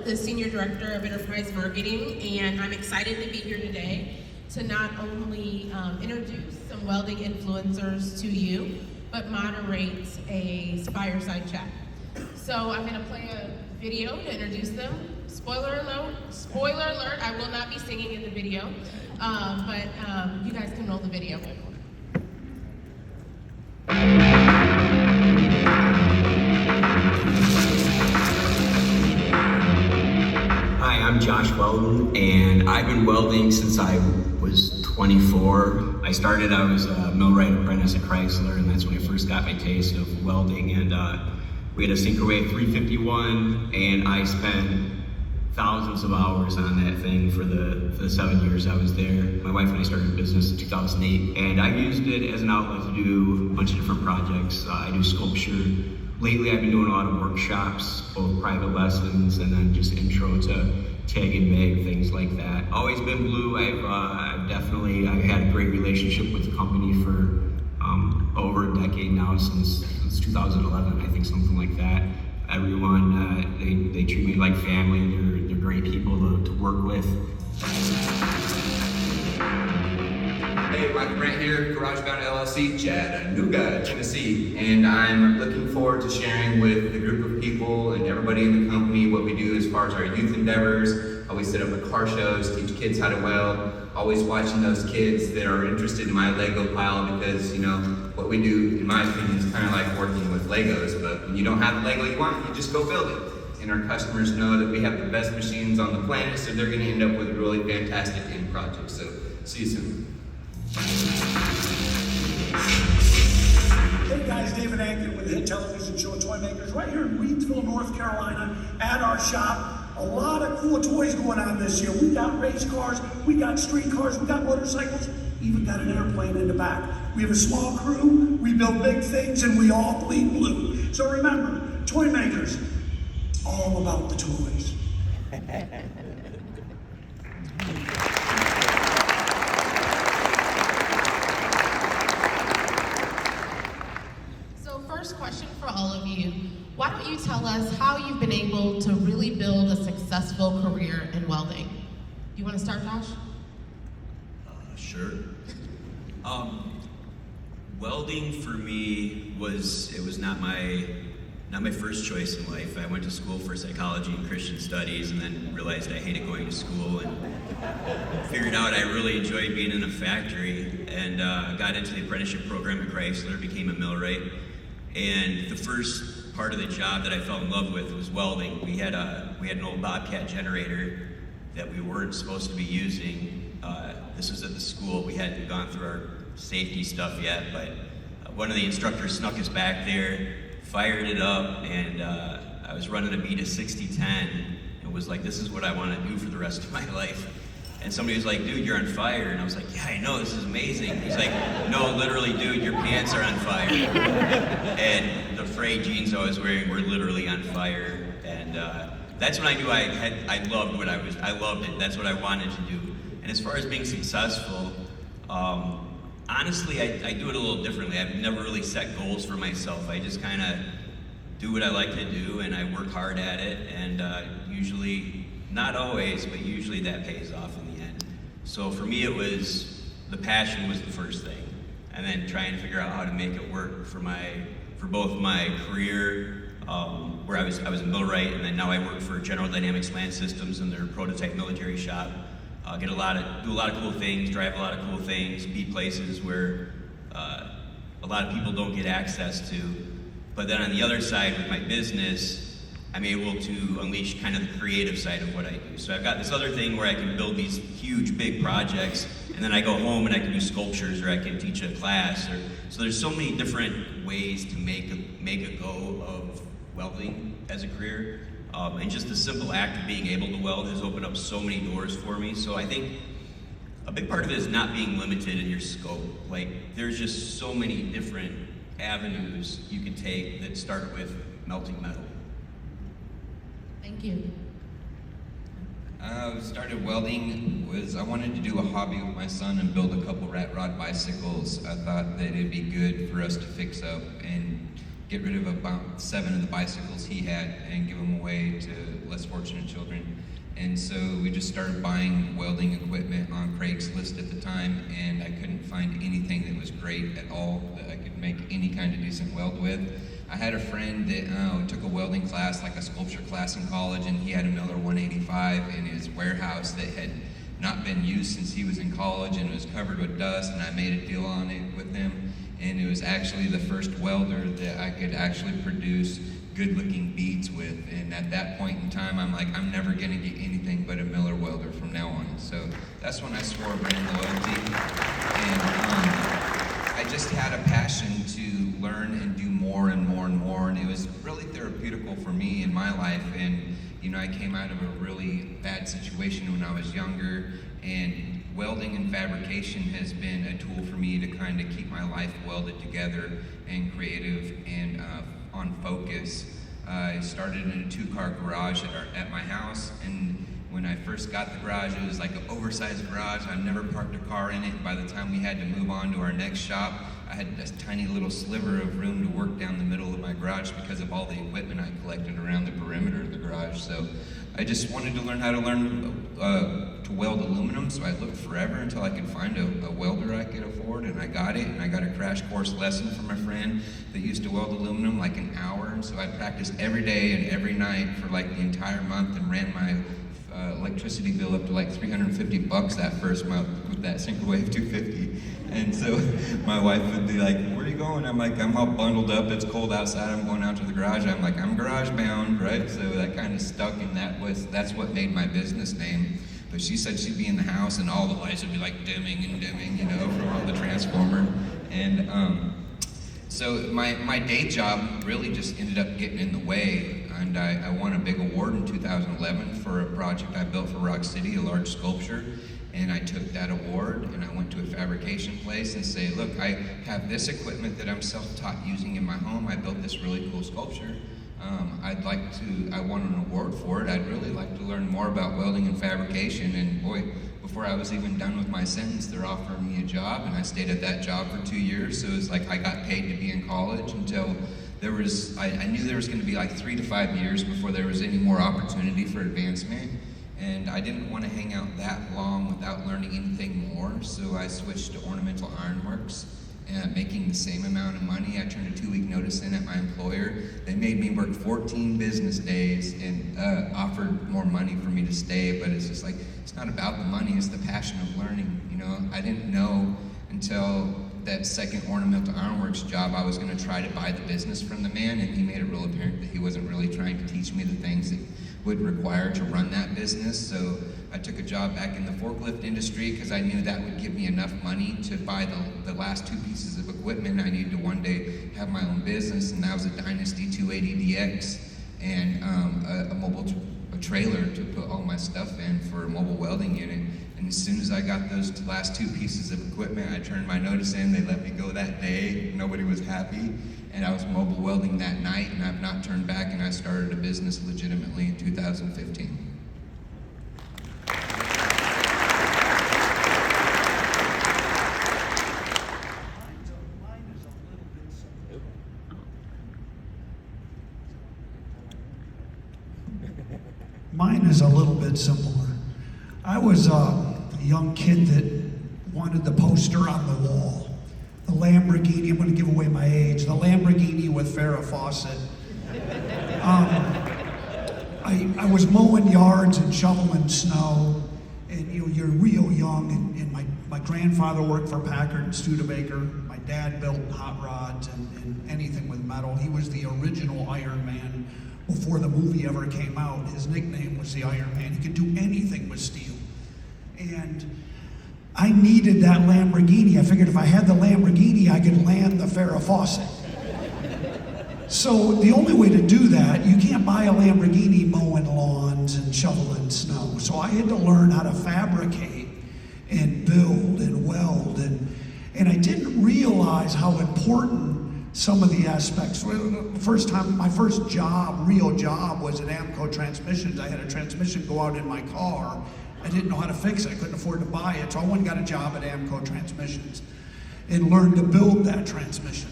the Senior Director of Enterprise Marketing, and I'm excited to be here today to not only introduce some welding influencers to you, but moderate a fireside chat. So I'm gonna play a video to introduce them. Spoiler alert, I will not be singing in the video, but you guys can roll the video. Hi, I'm Josh Welding, and I've been welding since I was 24. I was a millwright apprentice at Chrysler, and that's when I first got my taste of welding. And we had a Syncrowave 351, and I spent thousands of hours on that thing for the 7 years I was there. My wife and I started a business in 2008, and I used it as an outlet to do a bunch of different projects. I do sculpture. Lately, I've been doing a lot of workshops, both private lessons and then just intro to TIG and MIG, things like that. Always been blue. I've had a great relationship with the company for over a decade now, since 2011, I think, something like that. Everyone, they treat me like family. They're great people to work with. Hey, Michael Brent here, GarageBound LLC, Chattanooga, Tennessee, and I'm looking forward to sharing with the group of people and everybody in the company what we do as far as our youth endeavors. Always set up the car shows, teach kids how to weld, always watching those kids that are interested in my Lego pile, because, you know, what we do, in my opinion, is kind of like working with Legos, but when you don't have the Lego you want, you just go build it. And our customers know that we have the best machines on the planet, so they're going to end up with a really fantastic end project. So, see you soon. Hey guys, David Ankin with the hit television show Toy Makers, right here in Reedsville, North Carolina, at our shop. A lot of cool toys going on this year. We got race cars, we got street cars, we got motorcycles, even got an airplane in the back. We have a small crew, we build big things, and we all bleed blue. So remember, Toy Makers, all about the toys. So first question for all of you, why don't you tell us how you've been able to really build a successful career in welding? You want to start, Josh? Sure. Welding for me was not my first choice in life. I went to school for psychology and Christian studies, and then realized I hated going to school, and figured out I really enjoyed being in a factory, and got into the apprenticeship program at Chrysler, became a millwright. And the first part of the job that I fell in love with was welding. We had an old Bobcat generator that we weren't supposed to be using. This was at the school. We hadn't gone through our safety stuff yet, but one of the instructors snuck us back there, fired it up, and I was running a beat of 60-10, and was like, this is what I want to do for the rest of my life. And somebody was like, dude, you're on fire. And I was like, yeah, I know, this is amazing. He's like, no, literally, dude, your pants are on fire. And the frayed jeans I was wearing were literally on fire. And that's when I knew I loved what I loved it. That's what I wanted to do. And as far as being successful, honestly, I do it a little differently. I've never really set goals for myself. I just kind of do what I like to do, and I work hard at it. And usually, not always, but usually that pays off in the end. So for me, the passion was the first thing, and then trying to figure out how to make it work for both my career, where I was a millwright, and then now I work for General Dynamics Land Systems in their prototype military shop. Do a lot of cool things, drive a lot of cool things, be places where a lot of people don't get access to. But then on the other side with my business, I'm able to unleash kind of the creative side of what I do. So I've got this other thing where I can build these huge, big projects, and then I go home and I can do sculptures, or I can teach a class. So there's so many different ways to make a go of welding as a career. And just the simple act of being able to weld has opened up so many doors for me. So I think a big part of it is not being limited in your scope. Like, there's just so many different avenues you can take that start with melting metal. Thank you. Started welding I wanted to do a hobby with my son and build a couple rat rod bicycles. I thought that it'd be good for us to fix up and get rid of about 7 of the bicycles he had and give them away to less fortunate children. And so we just started buying welding equipment on Craigslist at the time, and I couldn't find anything that was great at all that I could make any kind of decent weld with. I had a friend that took a welding class, like a sculpture class in college, and he had a Miller 185 in his warehouse that had not been used since he was in college, and it was covered with dust, and I made a deal on it with him, and it was actually the first welder that I could actually produce good-looking beads with. And at that point in time, I'm like, I'm never gonna get anything but a Miller welder from now on. So that's when I swore brand loyalty. And I just had a passion to learn and do more and more and more. And it was really therapeutical for me in my life. And you know, I came out of a really bad situation when I was younger, and welding and fabrication has been a tool for me to kind of keep my life welded together and creative and on focus. I started in a 2-car garage at my house, and when I first got the garage, it was like an oversized garage. I never parked a car in it, and by the time we had to move on to our next shop, I had this tiny little sliver of room to work down the middle of my garage because of all the equipment I collected around the perimeter of the garage. So I just wanted to learn how to to weld aluminum, so I looked forever until I could find a welder I could afford, and I got it, and I got a crash course lesson from a friend that used to weld aluminum like an hour, and so I practiced every day and every night for like the entire month and ran my electricity bill up to like $350 that first month with that Synchrowave 250. And so my wife would be like, where are you going? I'm like, I'm all bundled up, it's cold outside, I'm going out to the garage. I'm like, I'm garage bound, right? So that kind of stuck, and that's what made my business name. But she said she'd be in the house and all the lights would be like dimming and dimming, you know, from all the transformer. And so my day job really just ended up getting in the way, and I won a big award in 2011 for a project I built for Rock City, a large sculpture. And I took that award and I went to a fabrication place and say, look, I have this equipment that I'm self-taught using in my home. I built this really cool sculpture. I want an award for it. I'd really like to learn more about welding and fabrication. And boy, before I was even done with my sentence, they're offering me a job, and I stayed at that job for 2 years. So it was like I got paid to be in college until I knew there was gonna be like 3 to 5 years before there was any more opportunity for advancement. And I didn't want to hang out that long without learning anything more, so I switched to ornamental ironworks, making the same amount of money. I turned a 2-week notice in at my employer. They made me work 14 business days and offered more money for me to stay, but it's just like, it's not about the money, it's the passion of learning, you know? I didn't know until that second ornamental ironworks job I was going to try to buy the business from the man, and he made it real apparent that he wasn't really trying to teach me the things that would require to run that business. So I took a job back in the forklift industry because I knew that would give me enough money to buy the last 2 pieces of equipment I needed to one day have my own business, and that was a Dynasty 280DX and a trailer to put all my stuff in for a mobile welding unit. And as soon as I got those last 2 pieces of equipment, I turned my notice in. They let me go that day. Nobody was happy. And I was mobile welding that night, and I've not turned back, and I started a business legitimately in 2015. Mine is a little bit simpler. I was a young kid that wanted the poster on the wall. The Lamborghini, I'm going to give away my age, the Lamborghini with Farrah Fawcett. I was mowing yards and shoveling snow, and you know, you're real young, and my grandfather worked for Packard and Studebaker. My dad built hot rods and anything with metal. He was the original Iron Man before the movie ever came out. His nickname was the Iron Man. He could do anything with steel. And I needed that Lamborghini. I figured if I had the Lamborghini, I could land the Farrah Fawcett. So the only way to do that, you can't buy a Lamborghini mowing lawns and shoveling snow. So I had to learn how to fabricate and build and weld. And I didn't realize how important some of the aspects. My first job, real job, was at Amco Transmissions. I had a transmission go out in my car. I didn't know how to fix it. I couldn't afford to buy it. So I went and got a job at Amco Transmissions and learned to build that transmission.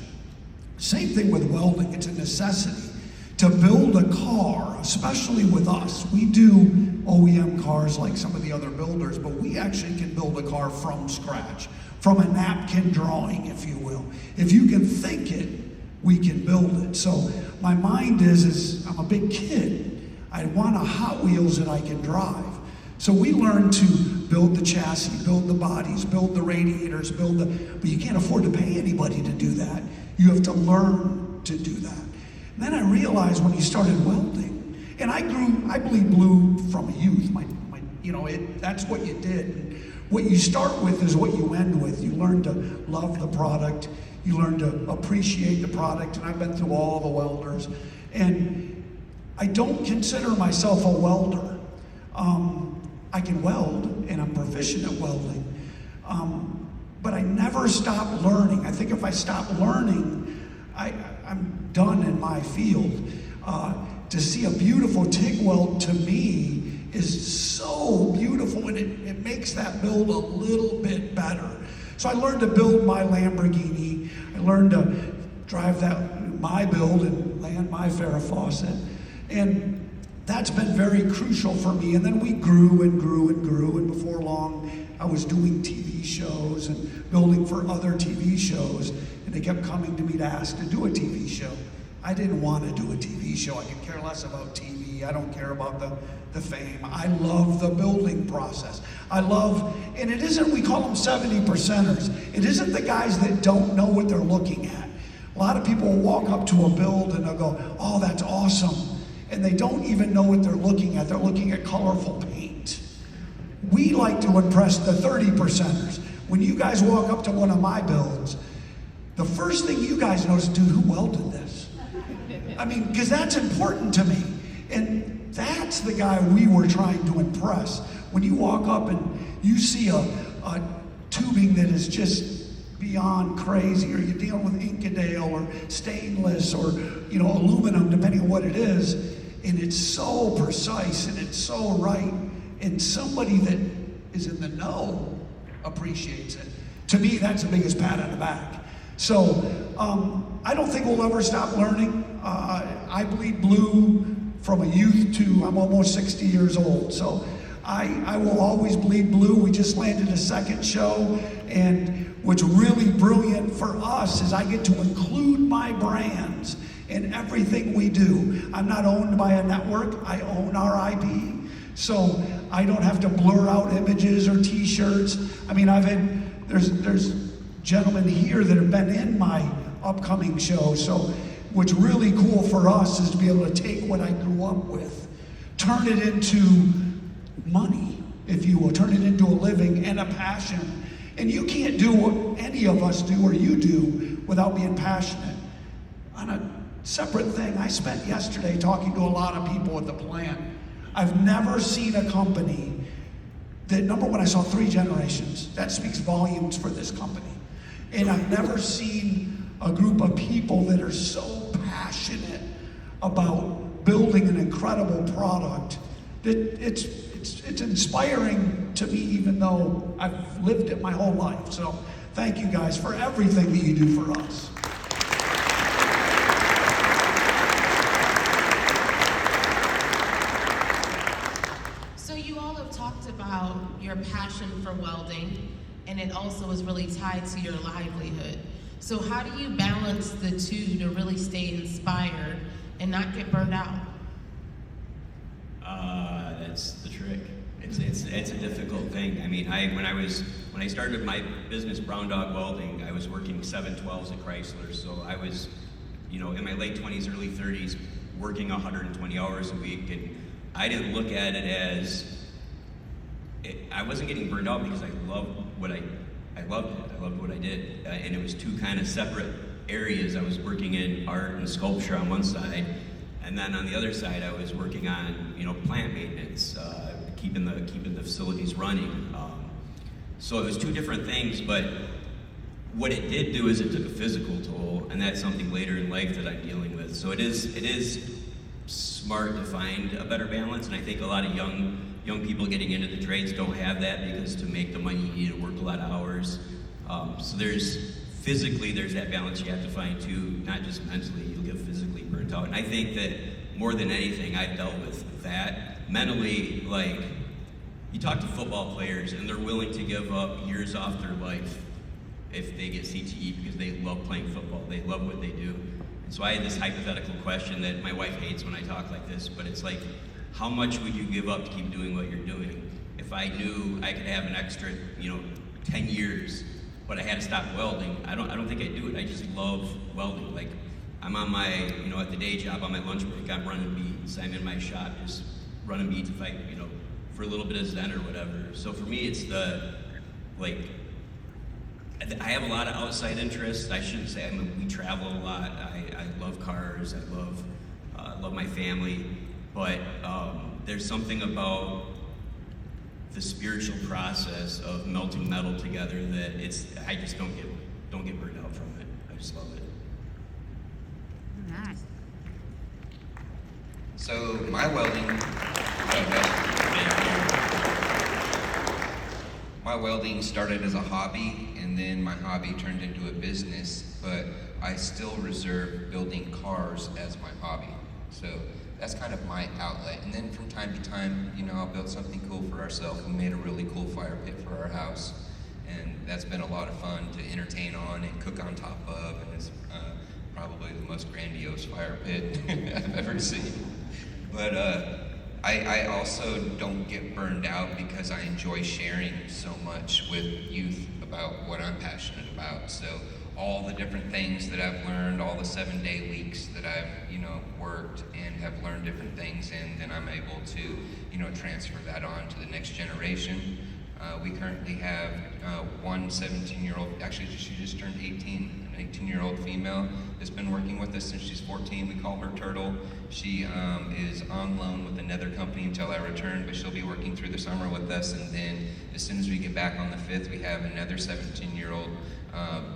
Same thing with welding, it's a necessity. To build a car, especially with us, we do OEM cars like some of the other builders, but we actually can build a car from scratch, from a napkin drawing, if you will. If you can think it, we can build it. So my mind is I'm a big kid. I want a Hot Wheels that I can drive. So we learned to build the chassis, build the bodies, build the radiators, but you can't afford to pay anybody to do that. You have to learn to do that. And then I realized when he started welding, and I believe blue from youth. That's what you did. And what you start with is what you end with. You learn to love the product. You learn to appreciate the product. And I've been through all the welders. And I don't consider myself a welder. I can weld, and I'm proficient at welding. But I never stop learning. I think if I stop learning, I'm done in my field. To see a beautiful TIG weld to me is so beautiful, and it makes that build a little bit better. So I learned to build my Lamborghini. I learned to drive my build and land my Farrah faucet. And that's been very crucial for me. And then we grew and grew and grew, and before long, I was doing TV shows and building for other TV shows, and they kept coming to me to ask to do a TV show. I didn't want to do a TV show. I could care less about TV. I don't care about the fame. I love the building process. And it isn't, we call them 70%ers. It isn't the guys that don't know what they're looking at. A lot of people will walk up to a build and they'll go, oh, that's awesome. And they don't even know what they're looking at. They're looking at colorful paint. We like to impress the 30%ers. When you guys walk up to one of my builds, the first thing you guys notice, dude, who welded this? I mean, because that's important to me. And that's the guy we were trying to impress. When you walk up and you see a tubing that is just beyond crazy, or you're dealing with Incadale or stainless or aluminum, depending on what it is, and it's so precise and it's so right, and somebody that is in the know appreciates it. To me, that's the biggest pat on the back. So I don't think we'll ever stop learning. I bleed blue from a youth to I'm almost 60 years old. So I will always bleed blue. We just landed a second show, and what's really brilliant for us is I get to include my brands in everything we do. I'm not owned by a network. I own our IP. So I don't have to blur out images or t-shirts. I mean, there's gentlemen here that have been in my upcoming show. So what's really cool for us is to be able to take what I grew up with, turn it into money, if you will, turn it into a living and a passion. And you can't do what any of us do or you do without being passionate. On a separate thing, I spent yesterday talking to a lot of people at the plant. I've never seen a company that, number one, I saw 3 generations. That speaks volumes for this company. And I've never seen a group of people that are so passionate about building an incredible product that it's inspiring to me, even though I've lived it my whole life. So thank you guys for everything that you do for us. So you all have talked about your passion for welding, and it also is really tied to your livelihood. So how do you balance the two to really stay inspired and not get burned out? That's the trick. It's a difficult thing. I mean, when I started my business, Brown Dog Welding, I was working 7/12s at Chrysler. So I was, in my late 20s, early 30s, working 120 hours a week, and I didn't look at it as I wasn't getting burned out because I loved what I loved it. I loved what I did, and it was 2 kind of separate areas. I was working in art and sculpture on one side, and then on the other side, I was working on plant maintenance, keeping the facilities running. So it was 2 different things, but what it did do is it took a physical toll, and that's something later in life that I'm dealing with. So it is smart to find a better balance, and I think a lot of young people getting into the trades don't have that, because to make the money you need to work a lot of hours. So there's physically there's that balance you have to find too, not just mentally, you'll get physically burnt out. And I think that more than anything, I've dealt with that. Mentally, like, you talk to football players and they're willing to give up years off their life if they get CTE because they love playing football, they love what they do. And so I had this hypothetical question that my wife hates when I talk like this, but it's like, how much would you give up to keep doing what you're doing? If I knew I could have an extra, 10 years, but I had to stop welding, I don't think I'd do it. I just love welding. Like, I'm on my, at the day job, on my lunch break, I'm running beads. I'm in my shop just running beads if I, for a little bit of zen or whatever. So for me, it's I have a lot of outside interests. I shouldn't say, we travel a lot. I love cars. I love my family. But there's something about the spiritual process of melting metal together that I just don't get burned out from it. I just love it. Nice. So my welding, started as a hobby, and then my hobby turned into a business, but I still reserve building cars as my hobby. So that's kind of my outlet. And then from time to time, I'll build something cool for ourselves. We made a really cool fire pit for our house, and that's been a lot of fun to entertain on and cook on top of, and it's probably the most grandiose fire pit I've ever seen. But I also don't get burned out because I enjoy sharing so much with youth about what I'm passionate about. So all the different things that I've learned, all the 7-day weeks that I've, worked and have learned different things, and then I'm able to, transfer that on to the next generation. We currently have one 17-year-old, actually she just turned 18, an 18-year-old female that's been working with us since she's 14. We call her Turtle. She is on loan with another company until I return, but she'll be working through the summer with us, and then as soon as we get back on the 5th, we have another 17-year-old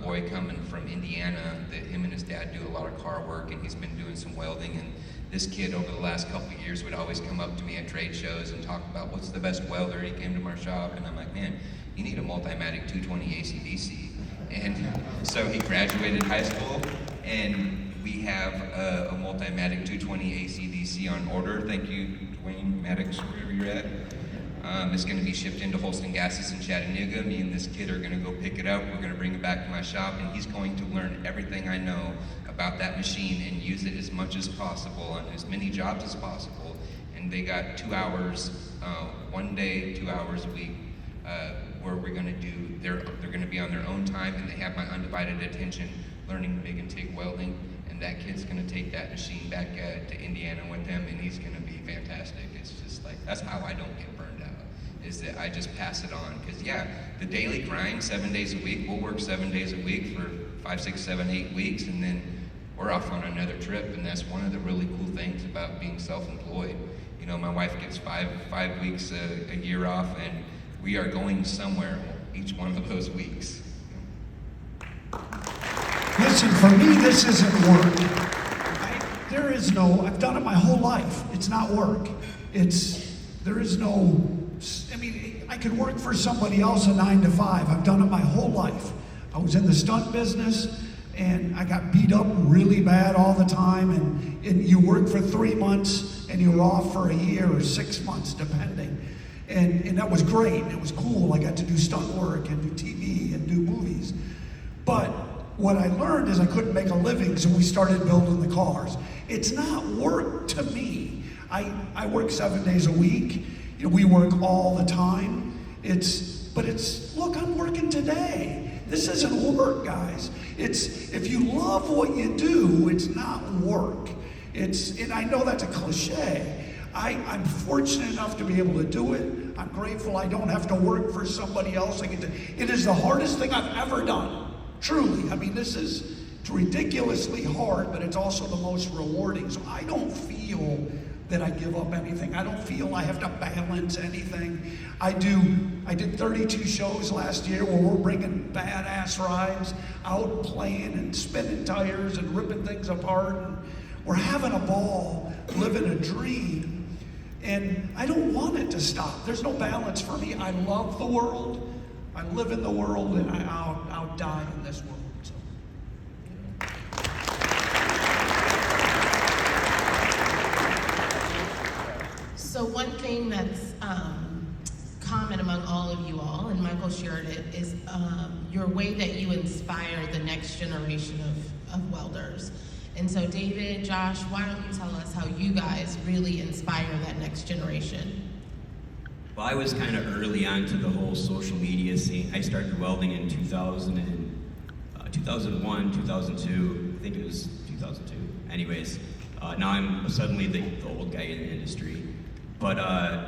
boy coming from Indiana that him and his dad do a lot of car work, and he's been doing some welding. And this kid over the last couple of years would always come up to me at trade shows and talk about what's the best welder. He came to our shop, and I'm like, man, you need a Multimatic 220 AC/DC. And so he graduated high school, and we have a Multimatic 220 AC/DC on order. Thank you, Dwayne Maddox, wherever you're at. It's going to be shipped into Holston Gases in Chattanooga. Me and this kid are going to go pick it up. We're going to bring it back to my shop, and he's going to learn everything I know about that machine and use it as much as possible on as many jobs as possible. And they got 2 hours, one day, 2 hours a week, where we're going to do, they're going to be on their own time, and they have my undivided attention learning MIG and TIG welding. And that kid's going to take that machine back to Indiana with them, and he's going to be fantastic. It's just like, that's how I don't get burned out, is that I just pass it on. Because the daily grind, 7 days a week, we'll work 7 days a week for 5, 6, 7, 8 weeks, and then we're off on another trip. And that's one of the really cool things about being self-employed. My wife gets five weeks a year off, and we are going somewhere each one of those weeks. Listen, for me, this isn't work. I've done it my whole life. It's not work. I could work for somebody else a 9 to 5. I've done it my whole life. I was in the stunt business, and I got beat up really bad all the time, and you work for 3 months, and you're off for a year or 6 months, depending. And that was great. It was cool. I got to do stunt work and do TV and do movies. But what I learned is I couldn't make a living, so we started building the cars. It's not work to me. I work 7 days a week. We work all the time. Look, I'm working today. This isn't work, guys. If you love what you do, it's not work. And I know that's a cliche. I'm fortunate enough to be able to do it. I'm grateful I don't have to work for somebody else. It is the hardest thing I've ever done. Truly. It's ridiculously hard, but it's also the most rewarding. So I don't feel that I give up anything. I don't feel I have to balance anything. I did 32 shows last year where we're bringing badass rides out, playing and spinning tires and ripping things apart. And we're having a ball, living a dream. And I don't want it to stop. There's no balance for me. I love the world. I live in the world, and I'll die in this world. So. thing that's common among all of you all, and Michael shared it, is your way that you inspire the next generation of welders. And so David, Josh, why don't you tell us how you guys really inspire that next generation? Well, I was kind of early on to the whole social media scene. I started welding in 2001, 2002, I think it was 2002. Anyways, now I'm suddenly the old guy in the industry. But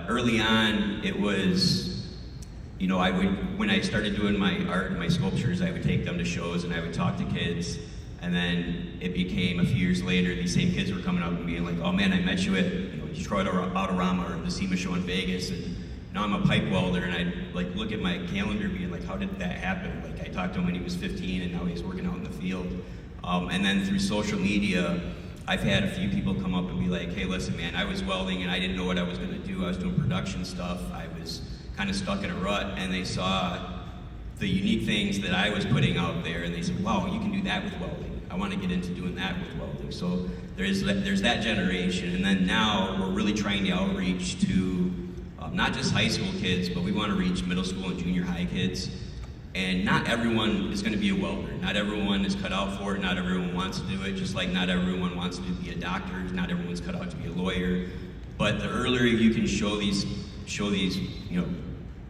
early on, it was, you know, when I started doing my art and my sculptures, I would take them to shows and I would talk to kids. And then it became a few years later, these same kids were coming up and being like, oh man, I met you at Detroit Autorama or the SEMA show in Vegas, and now I'm a pipe welder, and I'd like look at my calendar being like, how did that happen? Like I talked to him when he was 15 and now he's working out in the field. And then through social media, I've had a few people come up and be like, hey listen man, I was welding and I didn't know what I was gonna do. I was doing production stuff. I was kind of stuck in a rut, and they saw the unique things that I was putting out there, and they said, wow, you can do that with welding. I want to get into doing that with welding. So there's that generation, and then now we're really trying to outreach to not just high school kids, but we want to reach middle school and junior high kids. And not everyone is going to be a welder. Not everyone is cut out for it. Not everyone wants to do it. Just like not everyone wants to be a doctor. Not everyone's cut out to be a lawyer. But the earlier you can show these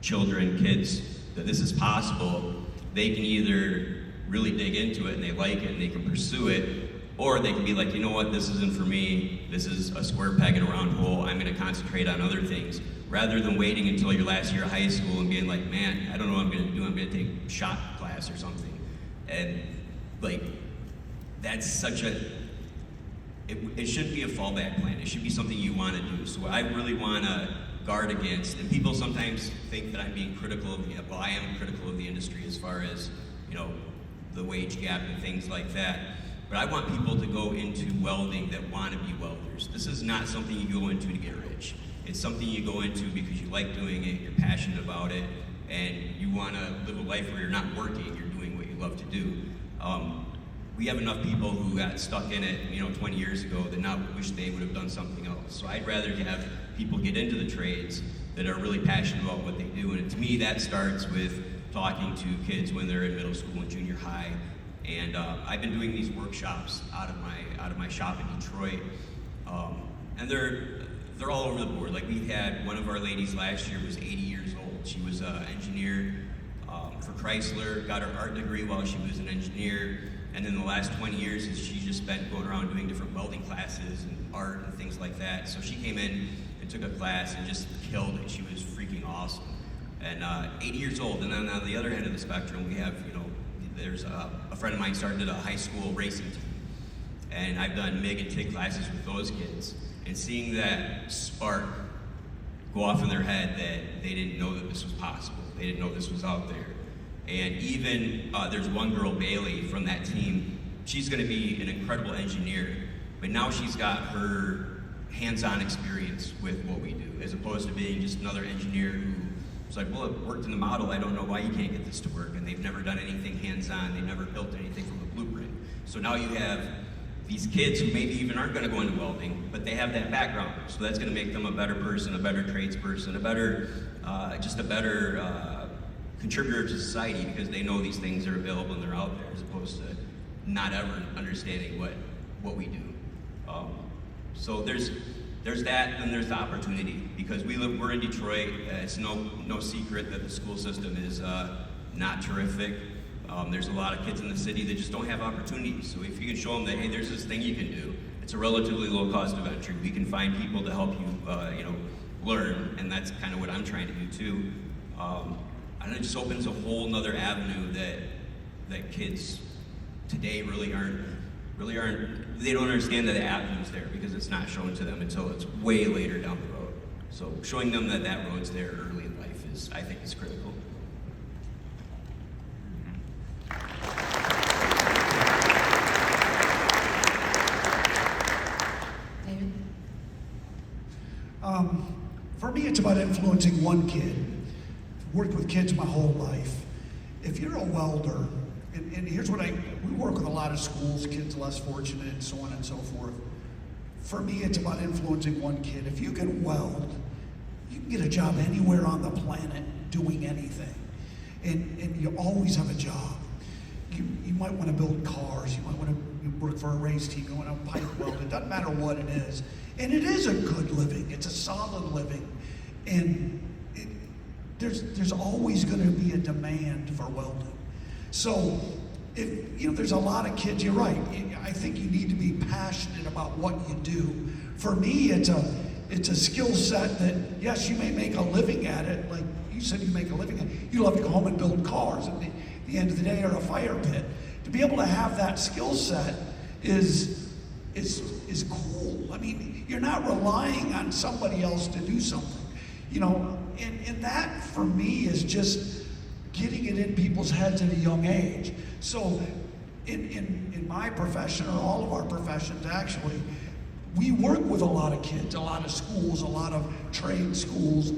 children, kids, that this is possible, they can either really dig into it and they like it and they can pursue it, or they can be like, you know what, this isn't for me, this is a square peg in a round hole, I'm gonna concentrate on other things, rather than waiting until your last year of high school and being like, man, I don't know what I'm gonna do, I'm gonna take shop class or something. And like, that's such a, it shouldn't be a fallback plan, it should be something you wanna do. So I really wanna guard against, and people sometimes think that I'm being critical of the, well, I am critical of the industry as far as, the wage gap and things like that. But I want people to go into welding that want to be welders. This is not something you go into to get rich. It's something you go into because you like doing it, you're passionate about it, and you want to live a life where you're not working, you're doing what you love to do. We have enough people who got stuck in it, 20 years ago that now wish they would have done something else. So I'd rather have people get into the trades that are really passionate about what they do. And to me, that starts with talking to kids when they're in middle school and junior high. And I've been doing these workshops out of my shop in Detroit. And they're all over the board. Like we had one of our ladies last year was 80 years old. She was an engineer for Chrysler, got her art degree while she was an engineer. And in the last 20 years, she just spent going around doing different welding classes and art and things like that. So she came in and took a class and just killed it. She was freaking awesome. And 80 years old. And then on the other end of the spectrum, we have, there's a friend of mine started a high school racing team. And I've done MIG and TIG classes with those kids. And seeing that spark go off in their head that they didn't know that this was possible. They didn't know this was out there. And even there's one girl, Bailey, from that team. She's going to be an incredible engineer, but now she's got her hands-on experience with what we do, as opposed to being just another engineer who was like, well, it worked in the model, I don't know why you can't get this to work, and they've never done anything hands-on, they've never built anything from a blueprint. So now you have these kids who maybe even aren't going to go into welding, but they have that background, so that's going to make them a better person, a better tradesperson, a better contributor to society, because they know these things are available and they're out there, as opposed to not ever understanding what we do. So there's that, and there's the opportunity, because we're in Detroit. It's no secret that the school system is not terrific. There's a lot of kids in the city that just don't have opportunities. So if you can show them that, hey, there's this thing you can do. It's a relatively low cost of entry. We can find people to help you, learn, and that's kind of what I'm trying to do too. And it just opens a whole nother avenue that kids today really aren't, they don't understand that the avenue's there, because it's not shown to them until it's way later down the road. So showing them that road's there early in life I think is critical. David? For me, it's about influencing one kid. I've worked with kids my whole life. If you're a welder, and here's what we work with a lot of schools, kids less fortunate, and so on and so forth. For me, it's about influencing one kid. If you can weld, can get a job anywhere on the planet doing anything. And you always have a job. You might want to build cars, you might want to work for a race team, you want to pipe weld, it doesn't matter what it is. And it is a good living, it's a solid living. And there's always going to be a demand for welding. So, if there's a lot of kids, you're right, I think you need to be passionate about what you do. For me, it's a skill set that, yes, you may make a living at it, like you said you make a living at it. You love to go home and build cars at the end of the day, or a fire pit. To be able to have that skill set is cool. I mean, you're not relying on somebody else to do something. And that for me is just getting it in people's heads at a young age. So in my profession, or all of our professions actually, we work with a lot of kids, a lot of schools, a lot of trade schools,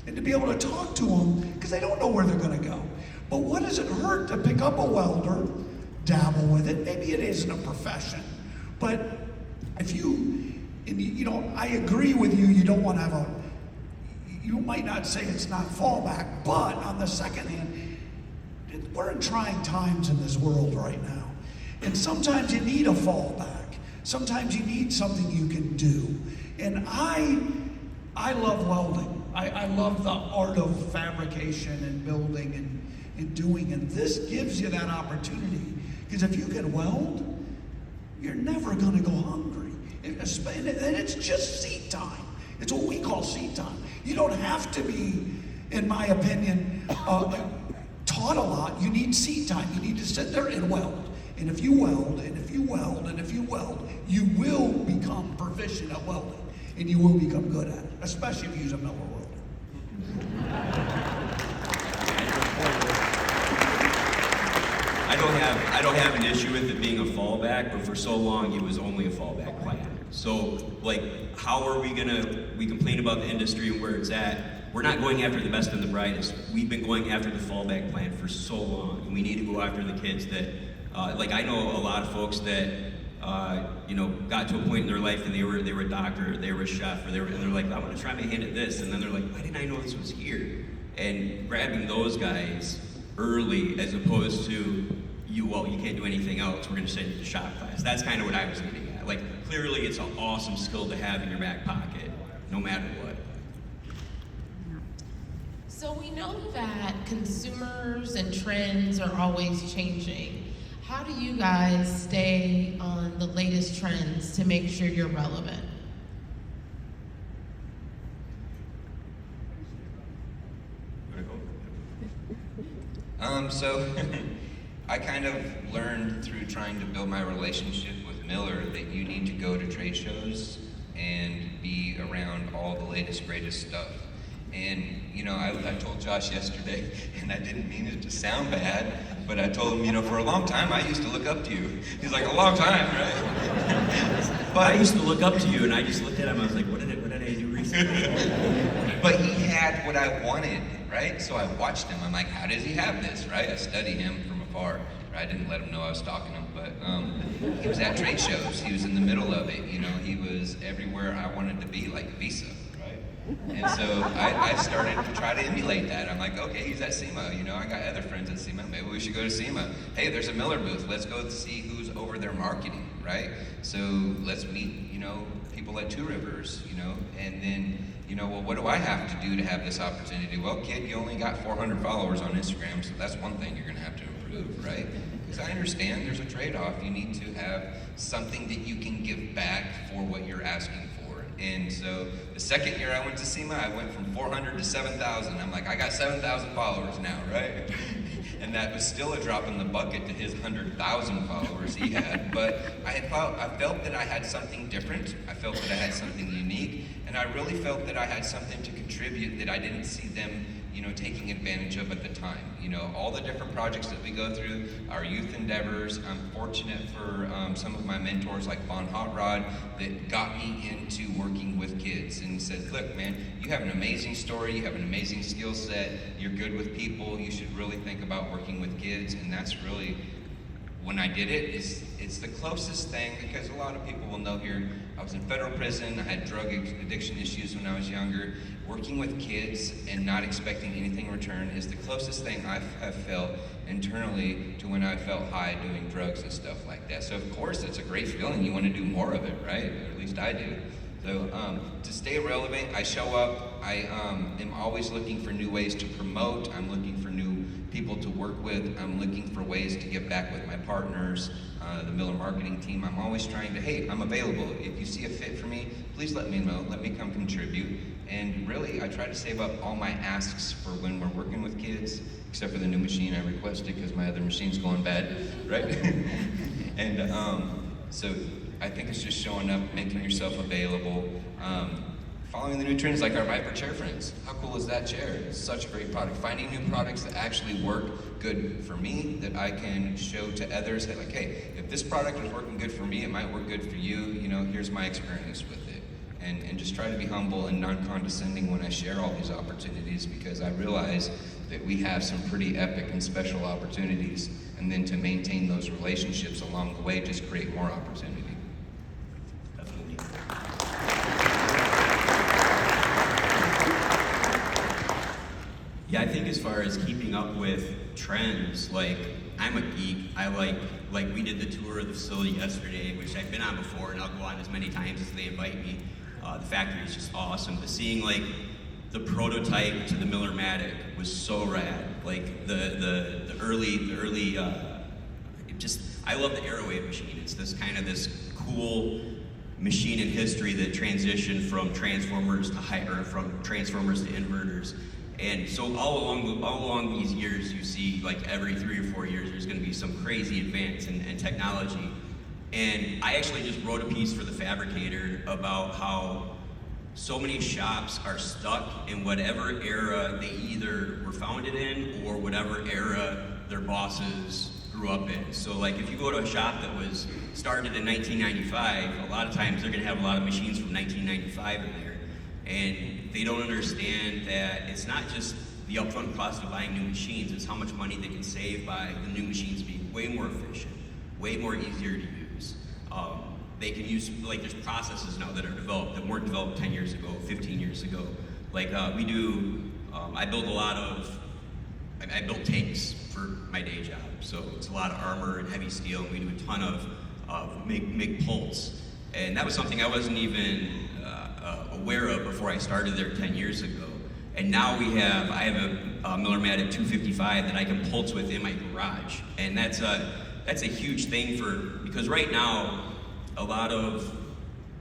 and to be able to talk to them, because they don't know where they're going to go. But what does it hurt to pick up a welder, dabble with it? Maybe it isn't a profession, but if I agree with you, you don't want to have you might not say it's not fallback, but on the second hand, we're in trying times in this world right now. And sometimes you need a fallback. Sometimes you need something you can do. And I love welding. I love the art of fabrication and building and doing. And this gives you that opportunity. Because if you can weld, you're never going to go hungry. And it's just seat time. It's what we call seat time. You don't have to be, in my opinion, taught a lot. You need seat time. You need to sit there and weld. And if you weld, and if you weld, and if you weld, you will become proficient at welding. And you will become good at it, especially if you use a Miller welder. I don't have an issue with it being a fallback, but for so long it was only a fallback plan. So, how are we complain about the industry and where it's at? We're not going after the best and the brightest. We've been going after the fallback plan for so long, and we need to go after the kids that, I know a lot of folks that, got to a point in their life and they were a doctor, they were a chef, and they're like, I want to try my hand at this, and then they're like, why didn't I know this was here? And grabbing those guys early, as opposed to, you can't do anything else, we're going to send you to shop class. That's kind of what I was getting at. Clearly it's an awesome skill to have in your back pocket, no matter what. So we know that consumers and trends are always changing. How do you guys stay on the latest trends to make sure you're relevant? So I kind of learned through trying to build my relationship with Miller that you need to go to trade shows and be around all the latest, greatest stuff. And, I told Josh yesterday, and I didn't mean it to sound bad, but I told him, for a long time, I used to look up to you. He's like, a long time, right? But I used to look up to you, and I just looked at him, I was like, what did I do recently? But he had what I wanted, right? So I watched him. I'm like, how does he have this, right? I studied him from afar. I didn't let him know I was stalking him, but he was at trade shows. He was in the middle of it, He was everywhere I wanted to be, like Visa, right? And so I started to try to emulate that. I'm like, okay, he's at SEMA, I got other friends at SEMA. Maybe we should go to SEMA. Hey, there's a Miller booth. Let's go see who's over there marketing, right? So let's meet, people at Two Rivers, and then, well, what do I have to do to have this opportunity? Well, kid, you only got 400 followers on Instagram, so that's one thing you're gonna have to improve, right? Because I understand there's a trade-off. You need to have something that you can give back for what you're asking for. And so the second year I went to SEMA, I went from 400 to 7,000. I'm like, I got 7,000 followers now, right? And that was still a drop in the bucket to his 100,000 followers he had. But I felt that I had something different. I felt that I had something unique. And I really felt that I had something to contribute that I didn't see them, taking advantage of at the time. All the different projects that we go through, our youth endeavors. I'm fortunate for some of my mentors like Von Hot Rod that got me into working with kids and said, look, man, you have an amazing story, you have an amazing skill set, you're good with people, you should really think about working with kids. And that's really when I did it, it's the closest thing, because a lot of people will know here, I was in federal prison, I had drug addiction issues when I was younger. Working with kids and not expecting anything in return is the closest thing I have felt internally to when I felt high doing drugs and stuff like that. So of course, it's a great feeling. You want to do more of it, right? Or at least I do. So to stay relevant, I show up. I am always looking for new ways to promote. I'm looking for new people to work with. I'm looking for ways to get back with my partners, the Miller marketing team. I'm always trying to, hey, I'm available. If you see a fit for me, please let me know. Let me come contribute. And really, I try to save up all my asks for when we're working with kids, except for the new machine I requested because my other machine's going bad, right? And so I think it's just showing up, making yourself available, following the new trends like our Viper chair friends. How cool is that chair? It's such a great product. Finding new products that actually work good for me, that I can show to others, that like, hey, if this product is working good for me, it might work good for you. You know, here's my experience with it. And just try to be humble and non-condescending when I share all these opportunities, because I realize that we have some pretty epic and special opportunities, and then to maintain those relationships along the way just create more opportunity. Definitely. Yeah, I think as far as keeping up with trends, like, I'm a geek. I like we did the tour of the facility yesterday, which I've been on before, and I'll go on as many times as they invite me. The factory is just awesome. But seeing like the prototype to the Miller-Matic was so rad. Like the early I love the Aerowave machine. It's this cool machine in history that transitioned from transformers to from transformers to inverters. And so all along these years, you see like every 3 or 4 years, there's going to be some crazy advance in technology. And I actually just wrote a piece for the Fabricator about how so many shops are stuck in whatever era they either were founded in or whatever era their bosses grew up in. So like if you go to a shop that was started in 1995, a lot of times they're going to have a lot of machines from 1995 in there. And they don't understand that it's not just the upfront cost of buying new machines, it's how much money they can save by the new machines being way more efficient, way more easier to use. They can use, like there's processes now that are developed that weren't developed 10 years ago, 15 years ago. Like I build I build tanks for my day job. So it's a lot of armor and heavy steel, and we do a ton of MIG bolts. And that was something I wasn't even aware of before I started there 10 years ago. And now I have a Miller-Matic 255 that I can pulse with in my garage. And that's a huge thing because right now, a lot of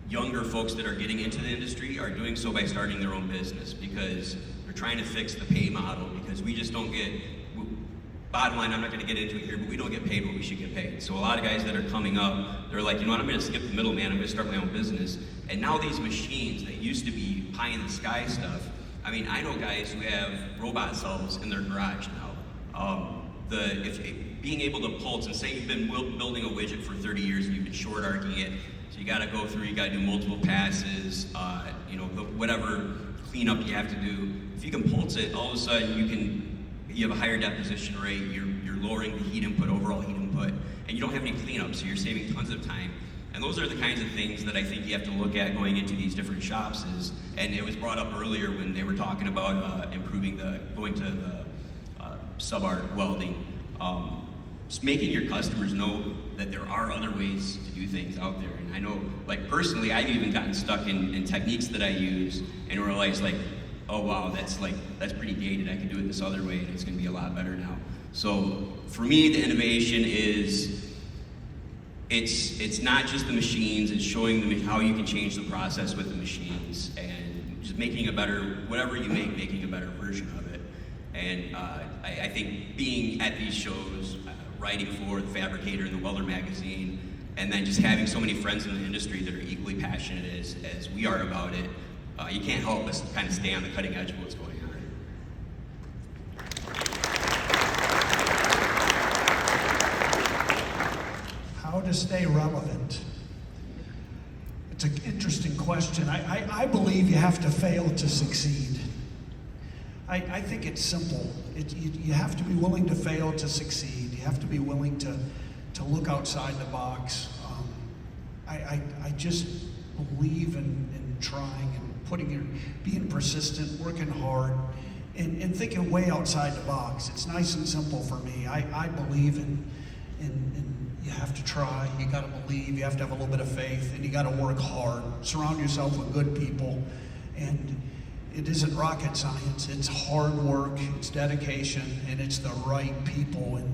younger folks that are getting into the industry are doing so by starting their own business, because they're trying to fix the pay model, because we just don't get, bottom line, I'm not gonna get into it here, but we don't get paid what we should get paid. So a lot of guys that are coming up, they're like, you know what, I'm gonna skip the middleman, I'm gonna start my own business. And now these machines that used to be pie in the sky stuff, I mean, I know guys who have robot cells in their garage now. Being able to pulse, and say you've been building a widget for 30 years and you've been short arcing it, so you gotta go through, you gotta do multiple passes, whatever cleanup you have to do. If you can pulse it, all of a sudden you have a higher deposition rate, you're lowering the heat input, overall heat input, and you don't have any cleanup, so you're saving tons of time. And those are the kinds of things that I think you have to look at going into these different shops and it was brought up earlier when they were talking about going to the sub-art welding. Just making your customers know that there are other ways to do things out there. And I know, like personally, I've even gotten stuck in techniques that I use and realized like, oh wow, that's pretty dated. I can do it this other way and it's gonna be a lot better now. So for me, the innovation is, it's not just the machines, it's showing them how you can change the process with the machines and just making a better, whatever you make, making a better version of it. And I think being at these shows, writing for the Fabricator and the Welder magazine, and then just having so many friends in the industry that are equally passionate as we are about it, you can't help but kind of stay on the cutting edge of what's going on. How to stay relevant? It's an interesting question. I believe you have to fail to succeed. I think it's simple. You have to be willing to fail to succeed. You have to be willing to look outside the box. I just believe in trying and being persistent, working hard, and thinking way outside the box. It's nice and simple for me. I believe in you have to try, you gotta believe, you have to have a little bit of faith, and you gotta work hard. Surround yourself with good people, and it isn't rocket science. It's hard work, it's dedication, and it's the right people, and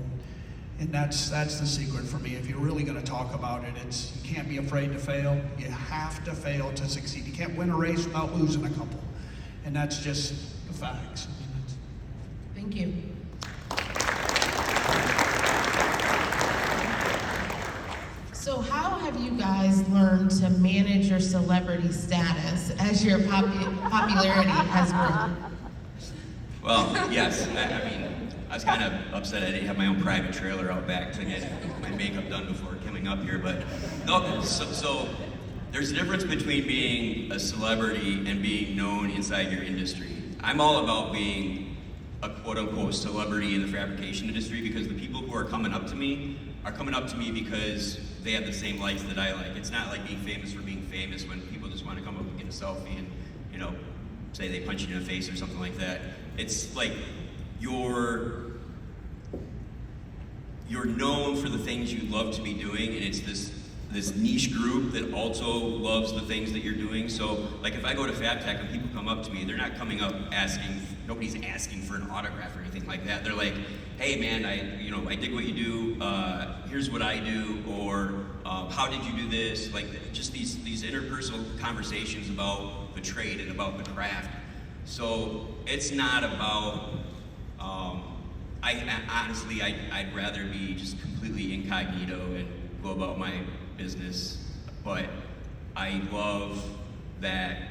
that's the secret for me. If you're really gonna talk about it, you can't be afraid to fail. You have to fail to succeed. You can't win a race without losing a couple, and that's just the facts. Thank you. So how have you guys learned to manage your celebrity status as your popularity has grown? Well, yes. I mean, I was kind of upset I didn't have my own private trailer out back to get my makeup done before coming up here, but no. So there's a difference between being a celebrity and being known inside your industry. I'm all about being a quote-unquote celebrity in the fabrication industry, because the people who are coming up to me because they have the same likes that I like. It's not like being famous for being famous, when people just want to come up and get a selfie and, you know, say they punch you in the face or something like that. It's like you're known for the things you love to be doing, and it's this niche group that also loves the things that you're doing. So, like, if I go to FabTech and people come up to me, they're not coming up nobody's asking for an autograph or anything like that. They're like, hey man, I dig what you do, here's what I do, or how did you do this? Like, just these interpersonal conversations about the trade and about the craft. So it's not about, honestly, I'd rather be just completely incognito and go about my business, but I love that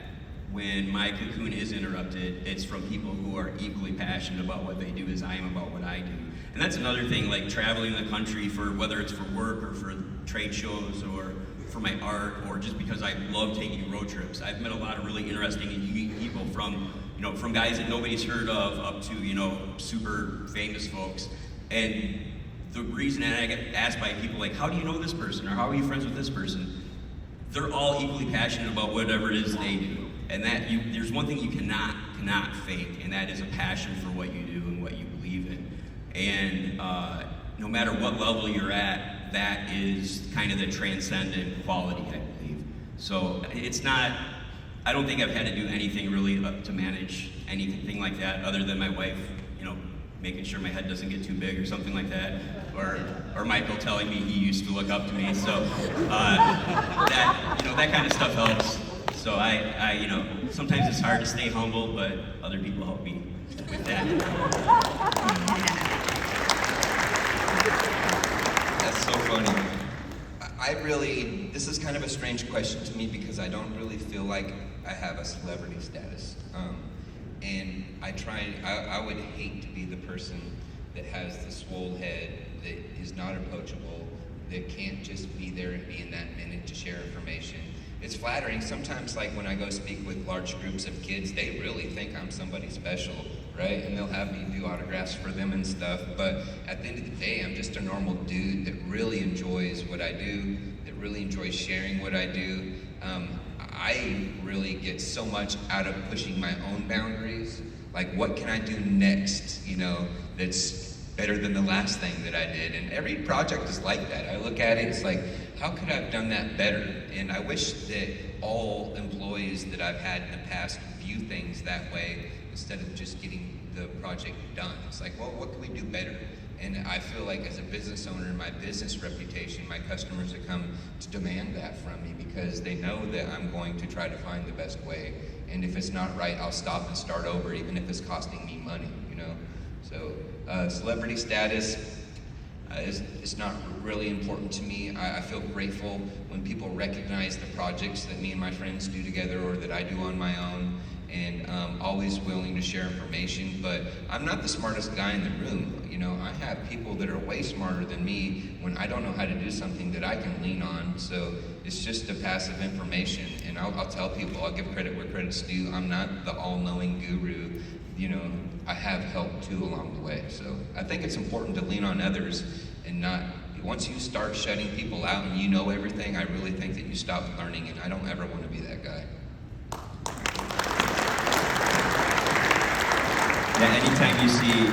when my cocoon is interrupted, it's from people who are equally passionate about what they do as I am about what I do. And that's another thing, like traveling the country, for whether it's for work or for trade shows or for my art, or just because I love taking road trips. I've met a lot of really interesting and unique people, from guys that nobody's heard of up to, super famous folks. And the reason I get asked by people like, how do you know this person, or how are you friends with this person? They're all equally passionate about whatever it is they do. And there's one thing you cannot fake, and that is a passion for what you do and what you believe in. And no matter what level you're at, that is kind of the transcendent quality, I believe. So I don't think I've had to do anything really to manage anything like that, other than my wife, making sure my head doesn't get too big or something like that, or Michael telling me he used to look up to me. So that kind of stuff helps. So I sometimes it's hard to stay humble, but other people help me with that. That's so funny. This is kind of a strange question to me, because I don't really feel like I have a celebrity status. And I would hate to be the person that has the swole head, that is not approachable, that can't just be there and be in that minute to share information. It's flattering. Sometimes, like when I go speak with large groups of kids, they really think I'm somebody special, right? And they'll have me do autographs for them and stuff. But at the end of the day, I'm just a normal dude that really enjoys what I do, that really enjoys sharing what I do. I really get so much out of pushing my own boundaries. Like, what can I do next, that's better than the last thing that I did? And every project is like that. I look at it, it's like, how could I have done that better? And I wish that all employees that I've had in the past view things that way, instead of just getting the project done. It's like, well, what can we do better? And I feel like as a business owner, my business reputation, my customers have come to demand that from me, because they know that I'm going to try to find the best way. And if it's not right, I'll stop and start over, even if it's costing me money, So celebrity status, it's not really important to me. I feel grateful when people recognize the projects that me and my friends do together, or that I do on my own, and always willing to share information. But I'm not the smartest guy in the room. I have people that are way smarter than me when I don't know how to do something that I can lean on. So it's just a passive information, and I'll tell people, I'll give credit where credit's due. I'm not the all-knowing guru. I have help too along the way. So I think it's important to lean on others and not, once you start shutting people out and you know everything, I really think that you stop learning, and I don't ever want to be that guy. Yeah, anytime you see,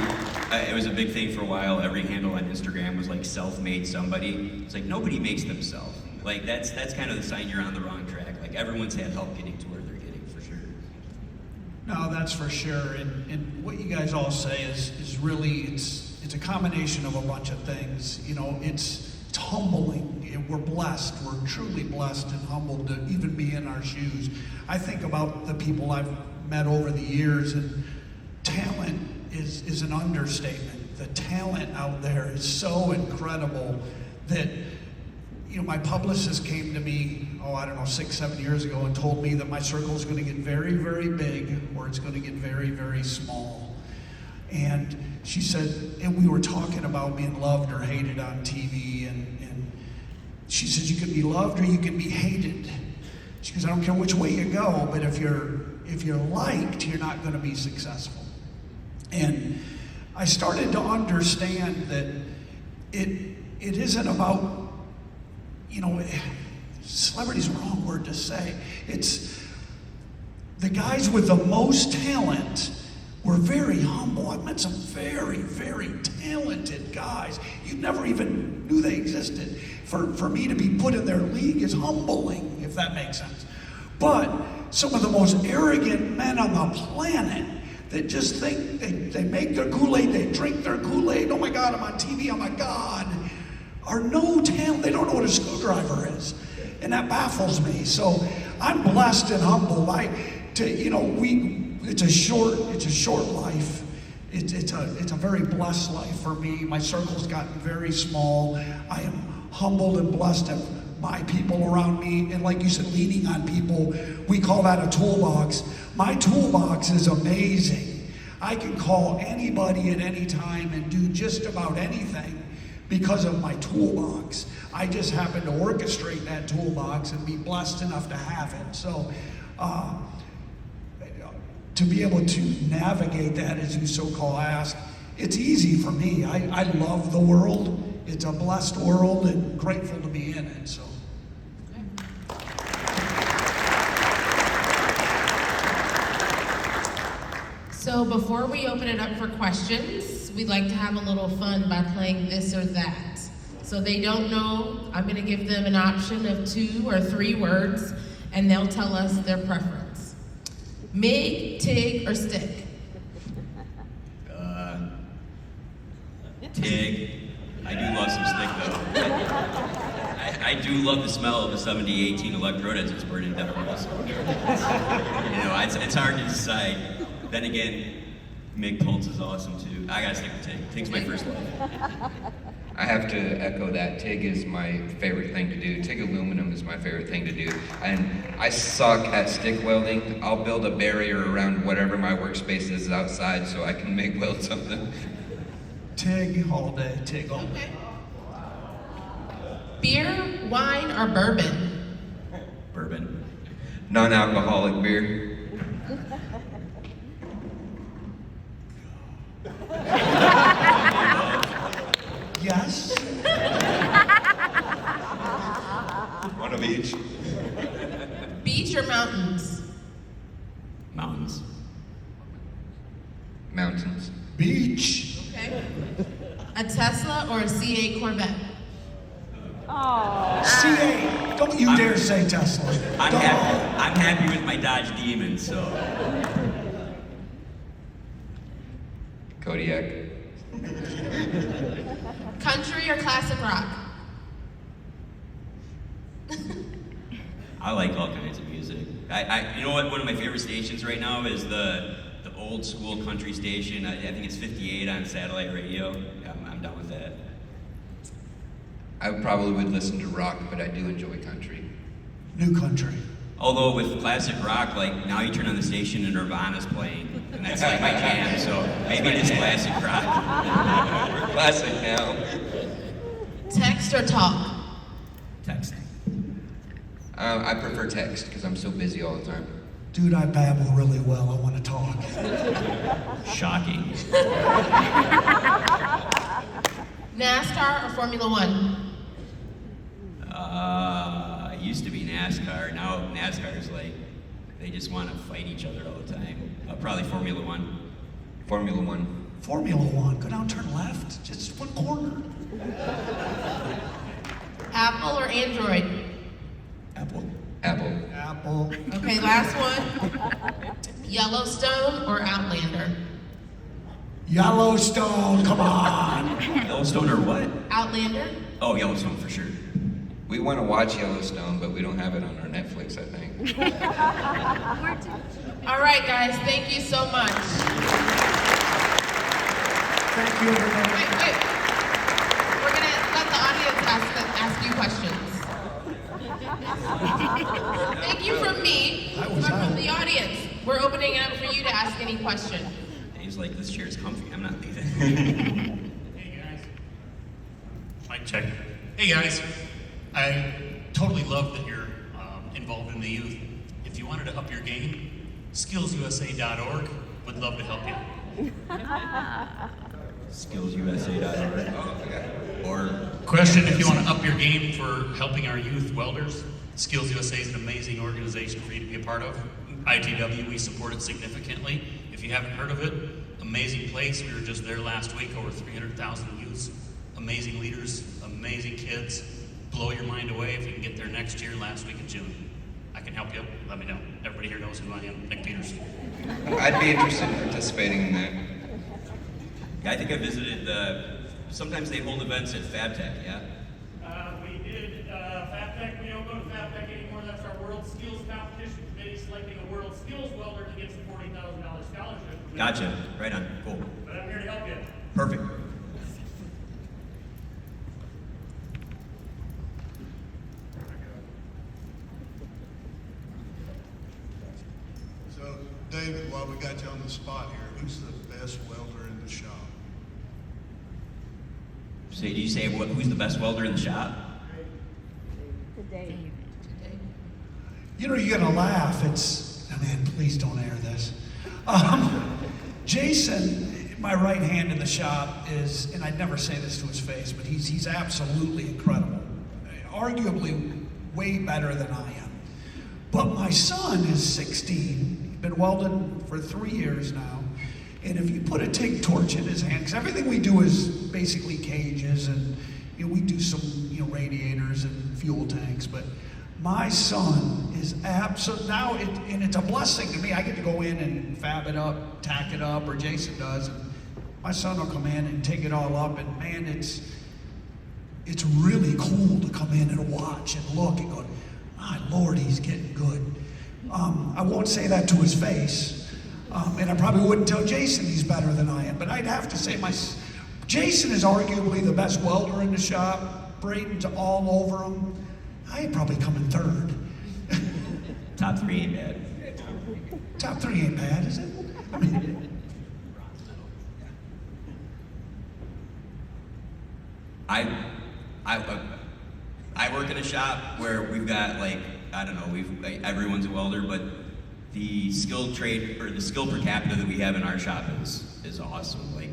it was a big thing for a while, every handle on Instagram was like self-made somebody. It's like nobody makes themselves. Like that's kind of the sign you're on the wrong track. Like everyone's had help getting to where they're getting, for sure. No, that's for sure. And what you guys all say is really, it's a combination of a bunch of things. You know, it's humbling. We're blessed. We're truly blessed and humbled to even be in our shoes. I think about the people I've met over the years, and talent is an understatement. The talent out there is so incredible that, you know, my publicist came to me, 6, 7 years ago and told me that my circle is going to get very, very big, or it's going to get very, very small. And she said, and we were talking about being loved or hated on TV, and she says, you can be loved or you can be hated. She goes, I don't care which way you go, but if you're liked, you're not going to be successful. And I started to understand that it isn't about, you know, celebrity's the wrong word to say. It's the guys with the most talent were very humble. I've met some very, very talented guys. You never even knew they existed. For me to be put in their league is humbling, if that makes sense. But some of the most arrogant men on the planet that just think they make their Kool-Aid, they drink their Kool-Aid, oh my God, I'm on TV, oh my God, are no talent. They don't know what a screwdriver is. And that baffles me. So I'm blessed and humbled. It's a short life. It's a very blessed life for me. My circle's gotten very small. I am humbled and blessed to have my people around me. And like you said, leaning on people, we call that a toolbox. My toolbox is amazing. I can call anybody at any time and do just about anything because of my toolbox. I just happen to orchestrate that toolbox and be blessed enough to have it. So to be able to navigate that, as you so-called asked, it's easy for me. I love the world. It's a blessed world and grateful to be in it. So. So before we open it up for questions, we'd like to have a little fun by playing this or that. So they don't know, I'm gonna give them an option of 2 or 3 words, and they'll tell us their preference. MIG, TIG, or stick? TIG. I do love some stick though. I do love the smell of a 7018 electrode as it's burning down also. It's hard to decide. Then again, MIG pulse is awesome too. I gotta stick with TIG. TIG's my first love. I have to echo that. TIG is my favorite thing to do. TIG aluminum is my favorite thing to do. And I suck at stick welding. I'll build a barrier around whatever my workspace is outside so I can MIG weld something. TIG all day, TIG all day. Okay. Beer, wine, or bourbon? Bourbon. Non-alcoholic beer. Yes. One of each. Beach or mountains? Mountains. Mountains. Beach. Okay. A Tesla or a C8 Corvette? C8. Don't you dare say Tesla. I'm Don't. happy with my Dodge Demon, so. Kodiak. Country or classic rock? I like all kinds of music. You know what? One of my favorite stations right now is the old school country station. I think it's 58 on satellite radio. I'm down with that. I probably would listen to rock, but I do enjoy country. New country. Although with classic rock, like now you turn on the station and Nirvana's playing, and that's like my jam. So maybe it is classic rock. We're classic now. Text or talk? Text. I prefer text because I'm so busy all the time. Dude, I babble really well. I want to talk. Shocking. NASCAR or Formula One? It used to be NASCAR. Now NASCAR is like, they just want to fight each other all the time. Probably Formula One. Formula One. Formula One, go down, turn left, just one corner. Apple or Android? Apple. Apple. Okay, last one. Yellowstone or Outlander? Yellowstone, come on. Yellowstone or what? Outlander? Oh, Yellowstone for sure. We want to watch Yellowstone, but we don't have it on our Netflix, I think. All right, guys, thank you so much. Thank you, everybody. Wait. We're gonna let the audience ask you questions. Thank you from me, That but was from out. the audience. We're opening it up for you to ask any question. He's like, this chair's comfy. I'm not leaving. Hey guys. Mic check. Hey guys. I totally love that you're involved in the youth. If you wanted to up your game, skillsusa.org would love to help you. Skillsusa.org. Or Question, if you want to up your game for helping our youth welders, Skills USA is an amazing organization for you to be a part of. ITW, we support it significantly. If you haven't heard of it, amazing place. We were just there last week, over 300,000 youths. Amazing leaders, amazing kids. Blow your mind away if you can get there next year, last week of June. I can help you, let me know. Everybody here knows who I am, Nick Peters. I'd be interested in participating in that. yeah, I think I visited. Sometimes they hold events at Fallback. Yeah. We did Fallback. We don't go to Fallback anymore. That's our World Skills Competition Committee selecting a World Skills welder to get a $40,000 scholarship. Gotcha. Right on. Cool. But I'm here to help you. Perfect. So, David, while we got you on the spot here, who's the best welder in the shop? So, do you say who's the best welder in the shop? Today. You know, you're gonna laugh. Man, please don't air this. Jason, my right hand in the shop is, and I'd never say this to his face, but he's absolutely incredible. Arguably way better than I am. But my son is 16. He's been welding for 3 years now. And if you put a TIG torch in his hand, because everything we do is basically cages, and we do some radiators and fuel tanks, but my son is absolutely, now, and it's a blessing to me. I get to go in and fab it up, tack it up, or Jason does, and my son will come in and take it all up, and man, it's really cool to come in and watch and look and go, my Lord, he's getting good. I won't say that to his face, and I probably wouldn't tell Jason he's better than I am, but I'd have to say Jason is arguably the best welder in the shop. Braden's all over him. I'd probably come in third. Top 3 ain't bad. Top 3 ain't bad, is it? I mean, I work in a shop where we've got everyone's a welder, but the skill trade or the skill per capita that we have in our shop is awesome. Like,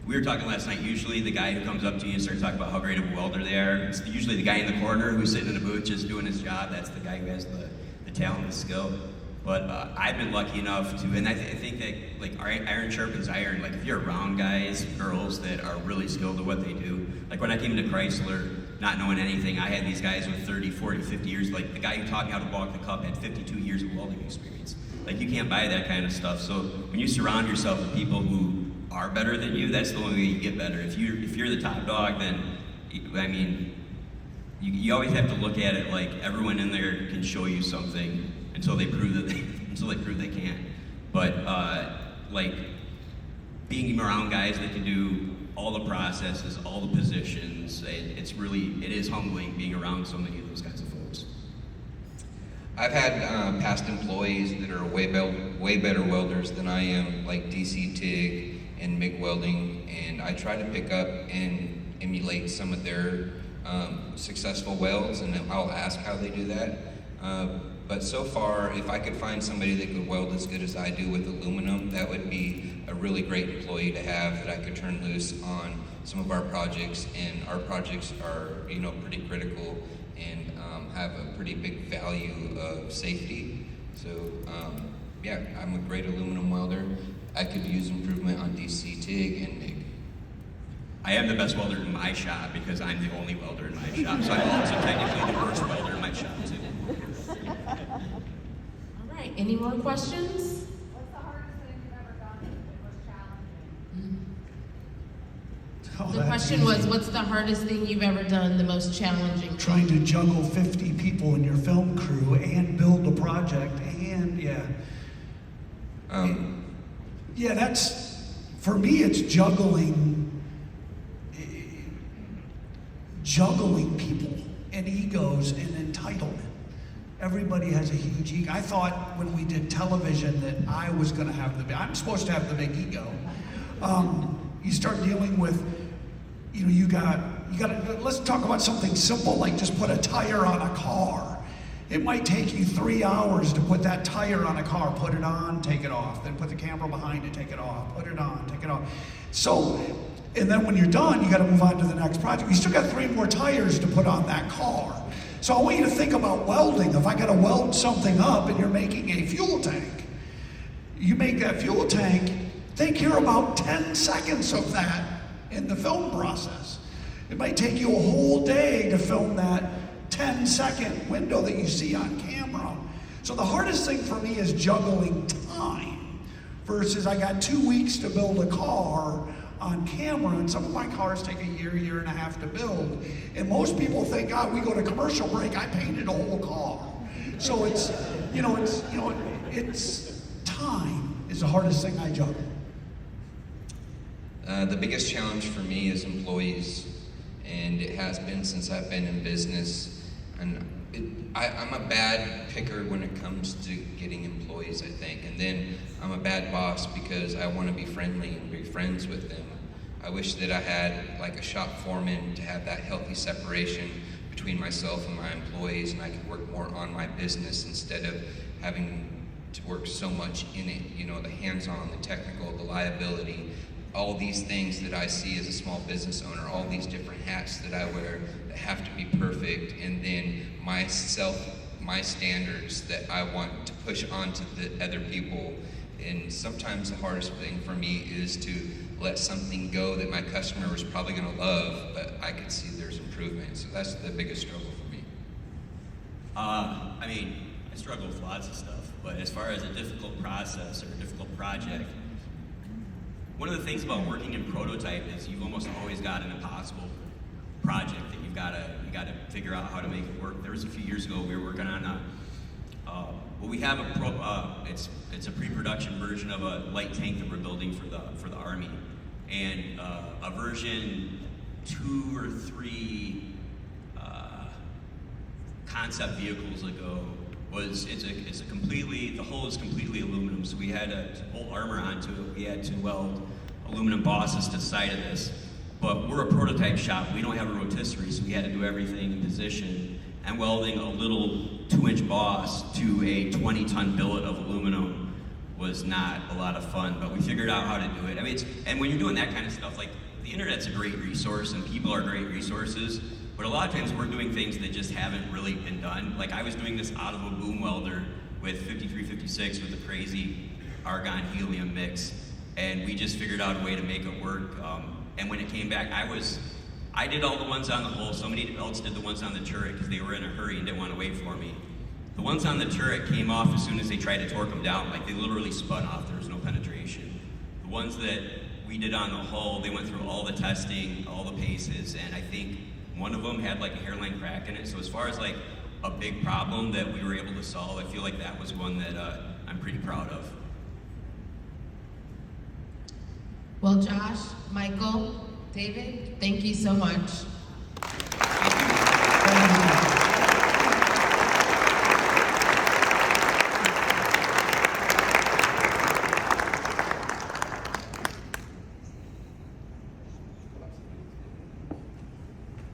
we were talking last night, usually the guy who comes up to you and starts talking about how great of a welder they are, it's usually the guy in the corner who's sitting in a booth just doing his job. That's the guy who has the talent, the skill. But I've been lucky enough to, and I think that like iron sharpens iron. Like, if you're around guys, girls that are really skilled at what they do, like when I came to Chrysler, not knowing anything, I had these guys with 30, 40, 50 years. Like, the guy who taught me how to walk the cup had 52 years of welding experience. Like, you can't buy that kind of stuff. So when you surround yourself with people who are better than you, that's the only way you get better. If you're the top dog, then I mean, you always have to look at it like everyone in there can show you something until they prove that they can't. But like, being around guys that can do all the processes, all the positions, it is humbling being around so many of those kinds of folks. I've had past employees that are way better welders than I am, like DC TIG and MIG welding, and I try to pick up and emulate some of their successful welds, and I'll ask how they do that. But so far, if I could find somebody that could weld as good as I do with aluminum, that would be a really great employee to have that I could turn loose on some of our projects. And our projects are, pretty critical and have a pretty big value of safety. So, yeah, I'm a great aluminum welder. I could use improvement on DC TIG and MIG. I am the best welder in my shop because I'm the only welder in my shop, so I'm also technically the worst welder in my shop too. All right, any more questions? What's the hardest thing you've ever done that was challenging? Oh, The that's question easy. was, what's the hardest thing you've ever done, the most challenging? Trying to juggle 50 people in your film crew and build a project and yeah, that's, for me, it's juggling people and egos and entitlement. Everybody has a huge ego. I thought when we did television that I was going to have I'm supposed to have the big ego. You start dealing with, you got let's talk about something simple like just put a tire on a car. It might take you 3 hours to put that tire on a car, put it on, take it off, then put the camera behind it, take it off, put it on, take it off. So, and then when you're done, you got to move on to the next project. You still got 3 more tires to put on that car. So I want you to think about welding. If I got to weld something up and you're making a fuel tank, you make that fuel tank, think here about 10 seconds of that in the film process. It might take you a whole day to film that 10-second window that you see on camera. So the hardest thing for me is juggling time versus I got 2 weeks to build a car on camera, and some of my cars take a year and a half to build. And most people think, God, we go to commercial break, I painted a whole car. So it's time is the hardest thing I juggle. The biggest challenge for me is employees, and it has been since I've been in business. And I'm a bad picker when it comes to getting employees, I think. And then I'm a bad boss because I want to be friendly and be friends with them. I wish that I had like a shop foreman to have that healthy separation between myself and my employees, and I could work more on my business instead of having to work so much in it. The hands-on, the technical, the liability, all these things that I see as a small business owner, all these different hats that I wear that have to be perfect, and then my standards that I want to push onto the other people. And sometimes the hardest thing for me is to let something go that my customer was probably going to love, but I could see there's improvement. So that's the biggest struggle for me. I struggle with lots of stuff, but as far as a difficult process or a difficult project, one of the things about working in prototype is you've almost always got an impossible project that you got to figure out how to make it work. There was a few years ago we were working on we have it's a pre-production version of a light tank that we're building for the Army, and a version 2 or 3 concept vehicles ago the hull is completely aluminum, so we had to bolt armor onto it. We had to weld aluminum bosses to the side of this, but we're a prototype shop. We don't have a rotisserie, so we had to do everything in position. And welding a little 2-inch boss to a 20-ton billet of aluminum was not a lot of fun, but we figured out how to do it. And when you're doing that kind of stuff, like, the internet's a great resource and people are great resources, but a lot of times we're doing things that just haven't really been done. Like, I was doing this out of a boom welder with 5356 with a crazy argon helium mix, and we just figured out a way to make it work. And when it came back, I did all the ones on the hull. Somebody else did the ones on the turret because they were in a hurry and didn't want to wait for me. The ones on the turret came off as soon as they tried to torque them down. Like, they literally spun off. There was no penetration. The ones that we did on the hull, they went through all the testing, all the paces, and I think one of them had like a hairline crack in it. So as far as like a big problem that we were able to solve, I feel like that was one that I'm pretty proud of. Well, Josh, Michael, David, thank you so much.